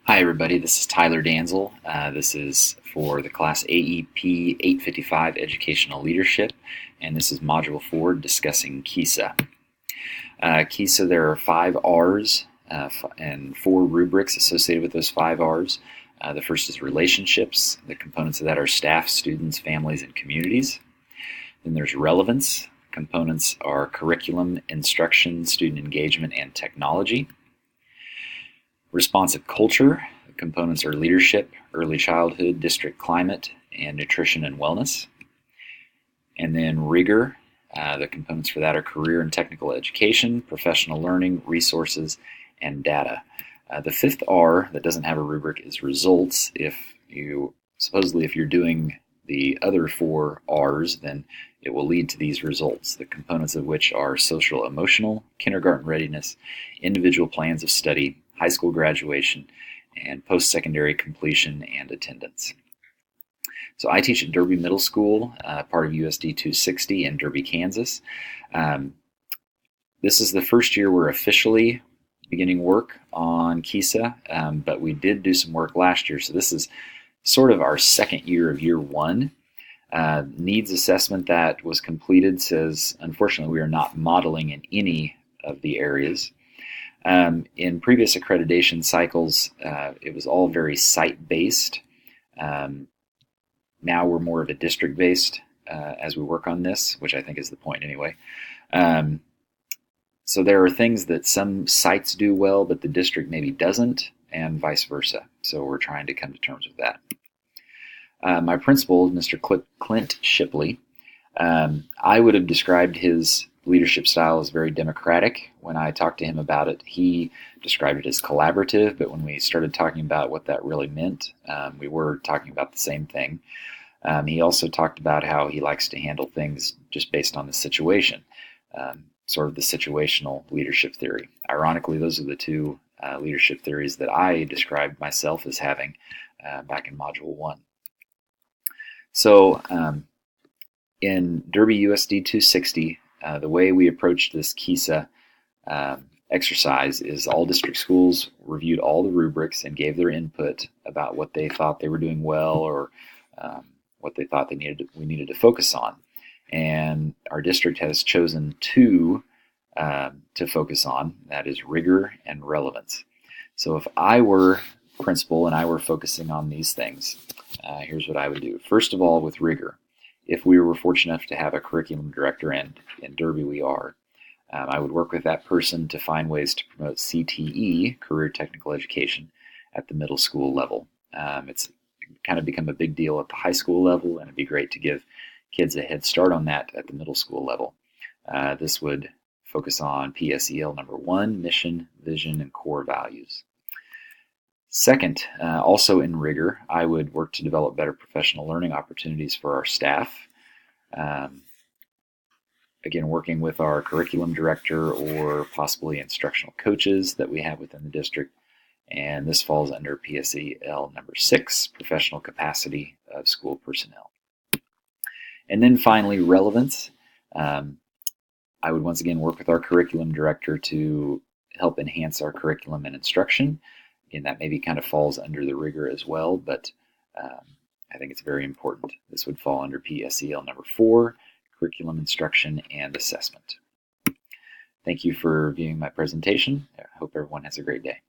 Hi everybody, this is Tyler Danzel. This is for the class AEP 855 Educational Leadership, and this is Module 4 discussing KESA. KESA, there are 5 R's and 4 rubrics associated with those 5 R's. The first is relationships. The components of that are staff, students, families, and communities. Then there's relevance. Components are curriculum, instruction, student engagement, and technology. Responsive culture, the components are leadership, early childhood, district climate, and nutrition and wellness. And then rigor, the components for that are career and technical education, professional learning, resources, and data. The fifth R that doesn't have a rubric is results. If you're doing the other 4 R's, then it will lead to these results, the components of which are social emotional, kindergarten readiness, individual plans of study, high school graduation, and post-secondary completion and attendance. So I teach at Derby Middle School, part of USD 260 in Derby, Kansas. This is the first year we're officially beginning work on KESA, but we did do some work last year, so this is sort of our second year of year 1. Needs assessment that was completed says, unfortunately, we are not modeling in any of the areas. In previous accreditation cycles, it was all very site-based. Now we're more of a district-based as we work on this, which I think is the point anyway. So there are things that some sites do well, but the district maybe doesn't, and vice versa. So we're trying to come to terms with that. My principal, Mr. Clint Shipley, I would have described his leadership style is very democratic. When I talked to him about it, he described it as collaborative, but when we started talking about what that really meant, we were talking about the same thing. He also talked about how he likes to handle things just based on the situation, sort of the situational leadership theory. Ironically, those are the 2 leadership theories that I described myself as having back in Module 1. So in Derby USD 260, the way we approached this KESA exercise is all district schools reviewed all the rubrics and gave their input about what they thought they were doing well or what they thought we needed to focus on. And our district has chosen 2 to focus on, that is rigor and relevance. So if I were principal and I were focusing on these things, here's what I would do. First of all, with rigor, if we were fortunate enough to have a curriculum director, and in Derby we are, I would work with that person to find ways to promote CTE, career technical education, at the middle school level. It's kind of become a big deal at the high school level, and it'd be great to give kids a head start on that at the middle school level. This would focus on PSEL number 1, mission, vision, and core values. Second, also in rigor, I would work to develop better professional learning opportunities for our staff. Again, working with our curriculum director or possibly instructional coaches that we have within the district. And this falls under PSEL number 6, professional capacity of school personnel. And then finally, relevance. I would once again work with our curriculum director to help enhance our curriculum and instruction. Again, that maybe kind of falls under the rigor as well, but I think it's very important. This would fall under PSEL number 4, curriculum instruction and assessment. Thank you for viewing my presentation. I hope everyone has a great day.